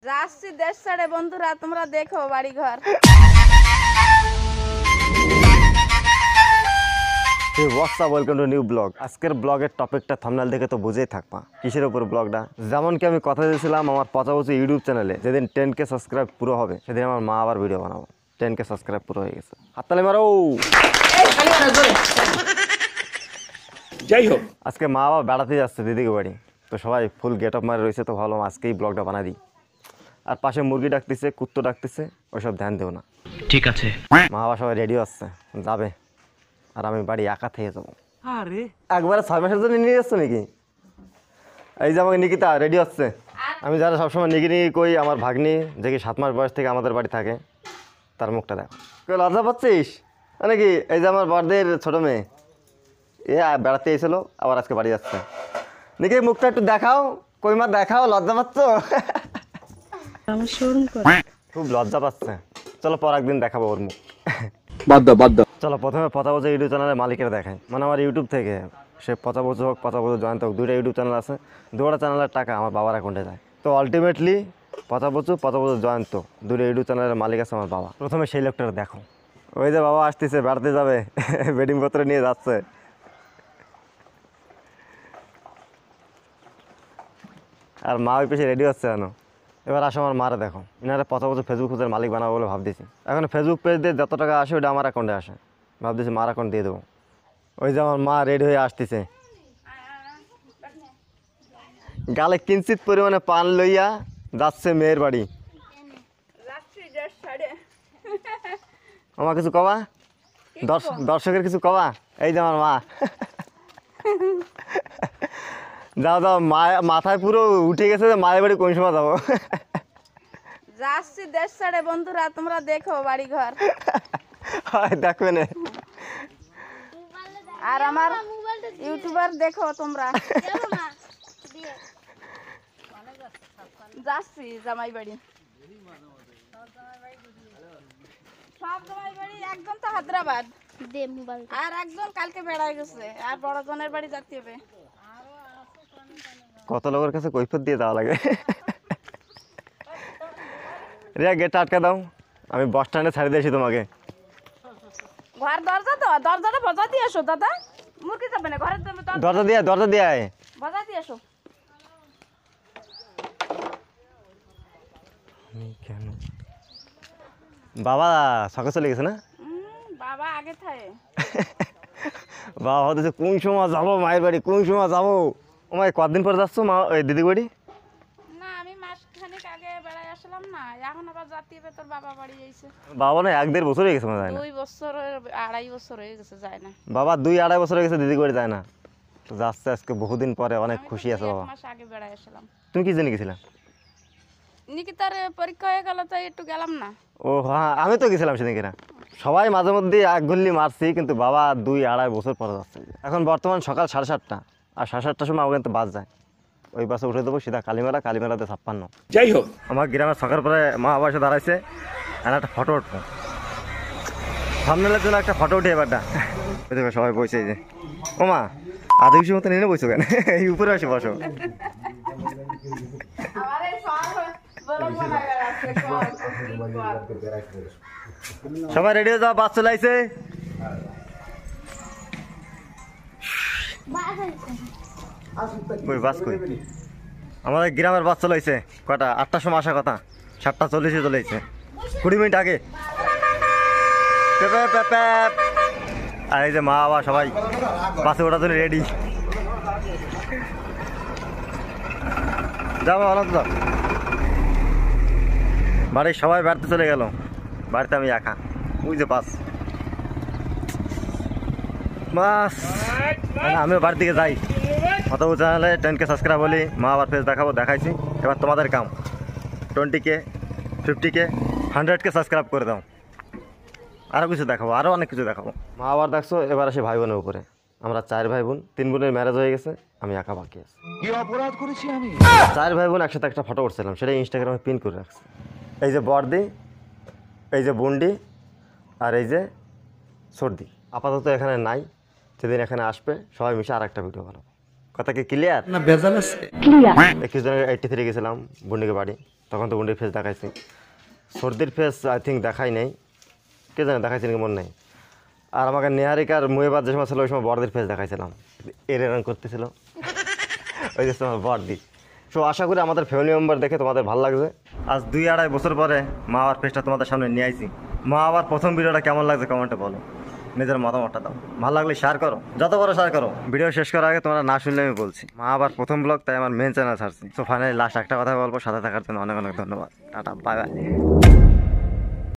যাচ্ছি দেশ ছেড়ে বন্ধুরা, তোমরা দেখো বাড়ি ঘর। Welcome to new blog. আজকের ব্লগের টপিকটা থাম্বনেল দেখে তো বুঝেই থাকবা কিসের উপর ব্লগটা। যেমন কি আমি কথা দিয়েছিলাম আমার 50 ইউটিউব চ্যানেলে যেদিন 10K সাবস্ক্রাইব পুরো হবে সেদিন আমার মা আবার ভিডিও বানাবো। 10K সাবস্ক্রাইব পুরো হয়ে গেছে, হাততালি মারো। যাই হোক, আজকে মা বাবা বেড়াতে যাচ্ছে দিদিকে বাড়ি, তো সবাই ফুল গেট আপ মারে রয়েছে, তো ভাবলাম আজকেই ব্লগটা বানাই দিই। আর পাশে মুরগি ডাকতেছে, কুত্তো ডাকতেছে, ওইসব ধ্যান দেও না, ঠিক আছে। মা বাবা সবাই রেডি আসছে, যাবে, আর আমি বাড়ি একা থেকে যাবো। আরে একবারে 6 মাসের জন্য নিয়ে যাচ্ছ নাকি? এই যে আমাকে নিকিতা রেডি হচ্ছে। আমি যারা সবসময় নিকি নিকি কই, আমার ভাগ্নি যে কি 7 মাস বয়স থেকে আমাদের বাড়ি থাকে, তার মুখটা দেখো। কেউ লজ্জা পাচ্ছিস নাকি? এই যে আমার বড়দের ছোট মেয়ে, এ বেড়াতে এসেছিলো, আবার আজকে বাড়ি যাচ্ছে। নিকি মুখটা একটু দেখাও, কই মা দেখাও, লজ্জা পাচ্ছ? খুব লজ্জা পাচ্ছে। চলো পর একদিন দেখাবো ওর মুখ। বাদ দাও। চলো প্রথমে পচাবচা ইউটিউব চ্যানেলের মালিকের দেখায়, মানে আমার ইউটিউব থেকে, সে পচাবচ হোক পচাবচ জয়ন্ত হোক, দুইটা ইউটিউব চ্যানেল আছে, দুটো চ্যানেলের টাকা আমার বাবার অ্যাকাউন্টে যায়। তো আলটিমেটলি পচাবচ জয়ন্ত দুটো ইউটিউব চ্যানেলের মালিক আছে আমার বাবা। প্রথমে সেই লোকটার দেখো, ওই যে বাবা আসতেছে, বেড়াতে যাবে, বেডিং পত্র নিয়ে যাচ্ছে। আর মা ওই পেছনে রেডি হচ্ছে কেন? এবার আসো আমার মারা দেখো, ইনারা 50 বছর ফেসবুক পেজের মালিক বানাবো বলে ভাবতেছি। এখন ফেসবুক পেজ দিয়ে যত টাকা আসে ওটা আমার অ্যাকাউন্টে আসে, ভাবতেছি মার অ্যাকাউন্ট দিয়ে দেবো। ওই যে আমার মা রেডি হয়ে আসতেছে, গালে কিঞ্চিত পরিমাণে পান লইয়া যাচ্ছে মেয়ের বাড়ি। আমার কিছু কবা, দর্শকের কিছু কবা? এই যে আমার মা, যাও যাও, মাথায় পুরো উঠে গেছে যে মায়ের বাড়ি কোন সময় যাবো। যাচ্ছি দেশ ছেড়ে বন্ধুরা, তোমরা দেখো বাড়ি ঘর। হয় দেখবে না, আর আমার ইউটিউবার দেখো তোমরা। যাচ্ছি জামাই বাড়ি, সব জামাই বাড়ি। একজন তো হায়দ্রাবাদ, আর একজন কালকে বেড়ায় গেছে, আর বড়জনের বাড়ি যেতে হবে। কত লোকের কাছে কৈফিয়ত দিয়ে যাওয়া লাগে। রিয়া গেটটা আটকা দাও, আমি বাস স্ট্যান্ডে ছাড়ি দিয়েছি তোমাকে। ঘর দরজা তো, দরজাটা বজা দিয়ে এসো দাদা, মুরগি যাবে না ঘরের দরজা দিয়ে আয়, বজা দিয়ে এসো। কেন বাবা সকালে চলে গেছে না? বাবা আগে থাকে। বাবা ভাবতেছে কোন সময় যাবো মায়ের বাড়ি, কোন সময় যাবো। ও মায়ের কতদিন পরে যাচ্ছ মা ওই দিদি বাড়ি? না আমি মাসখানেক আগে বেড়াই আসলাম না, এখন আবার জাতি হবে। তোর বাবা বাড়ি যাইছে। বাবা না 1-1.5 বছর হয়ে গেছে, মনে হয় না 2 বছর 2.5 বছর হয়ে গেছে, যায় না বাবা। 2-2.5 বছর হয়ে গেছে দিদি বাড়ি যায় না, তো যাচ্ছে আজকে বহুদিন পরে, অনেক খুশি আছে বাবা। 1 মাস আগে বেড়াই আসলাম। তুমি কি জেনে গেছিলা? নিকিতার পরীক্ষা হয়ে গেল তাই একটু গেলাম না। ও হ্যাঁ, আমি তো গেছিলাম সেদিন কিনা। সবাই মাঝে মধ্যে এক গুল্লি মারছি, কিন্তু বাবা 2-2.5 বছর পরে যাচ্ছে। এখন বর্তমান সকাল 7:30, আর 7:30টার সময় আমাকে কিন্তু বাস যায়, ওই বাসে উঠে দেবো সিধা কালীমেলাতে 56। যাই হোক, আমার গ্রামের সকাল পরে মা বাবা এসে দাঁড়াইছে, আর একটা ফটো উঠবো, থাম্বনেলের জন্য একটা ফটো উঠে এবারটা। ওই দেখো সবাই বসে, যে ও মা আধা কিছু মতো নিয়ে বসো কেন, এই উপরে আসে বসো। সবাই রেডি হয়ে যাও, বাস চলে আইছে। বাস কই? আমাদের গ্রামের বাস চলে আইছে। কটা? 8টার সময় আসার কথা, 7:40 চলে আইছে, 20 মিনিট আগে। আর এই যে মা বাবা সবাই বাসে ওঠার জন্য রেডি। যাবো ভালো তো। বাড়ির সবাই বাড়িতে চলে গেল, বাড়িতে আমি একা। ওই যে বাস, বাস আমিও বাড়ির দিকে যাই। কত চ্যানেলে 10K সাবস্ক্রাইব বলি, মা আবার পেজ দেখাবো, দেখাইছি। এবার তোমাদের কাম 20K, 50K, 100K সাবস্ক্রাইব করে দাও। আরও কিছু দেখাবো, আরও অনেক কিছু দেখাবো। মা আবার দেখছো, এবার আসে ভাই বোনের উপরে। আমরা 4 ভাই বোন, 3 বোনের ম্যারেজ হয়ে গেছে, আমি একা বাকি আছি। কি অপরাধ করেছি আমি? 4 ভাই বোন একসাথে একটা ফটো উঠছিলাম, সেটা ইনস্টাগ্রামে পিন করে রাখছি। এই যে বড়দি, এই যে বুন্ডি, আর এই যে সর্দি। আপাতত এখানে নাই, যেদিন এখানে আসবে সবাই মিশে আর একটা ভিডিও বানাবো। কথা কি ক্লিয়ার? না বেজাল আছে। 21 জানুয়ারি 83 গেছিলাম বুন্ডিকে বাড়ি। তখন তো গুন্ডির ফেস দেখাইছি। সর্দির ফেস আই থিঙ্ক দেখাই নেই, কে জানে দেখাইছি নাকি মনে নেই। আর আমাকে নেহারিকার মুয়েবার যে সময় ছিল ওই সময় বড়দের ফেস দেখাইছিলাম, এরকম করতেছিল ওই যে তোমার বড়দি। সো আশা করি আমাদের ফ্যামিলি মেম্বার দেখে তোমাদের ভালো লাগবে। আজ 2-2.5 বছর পরে মা বাবার ফেসটা তোমাদের সামনে নিয়ে আইছি। মা বাবার প্রথম ভিডিওটা কেমন লাগছে কমেন্টে বলো, নিজের মতামতটা দাও, ভালো লাগলে শেয়ার করো, যত বড় শেয়ার করো। ভিডিও শেষ করার আগে তোমরা না শুনলে আমি বলছি, মা আবার প্রথম ব্লগ, তাই আমার মেন চ্যানেল ছাড়ছি। সো ফাইনালি লাস্ট একটা কথা বলবো, সাথে থাকার জন্য অনেক অনেক ধন্যবাদ। Tata, bye bye.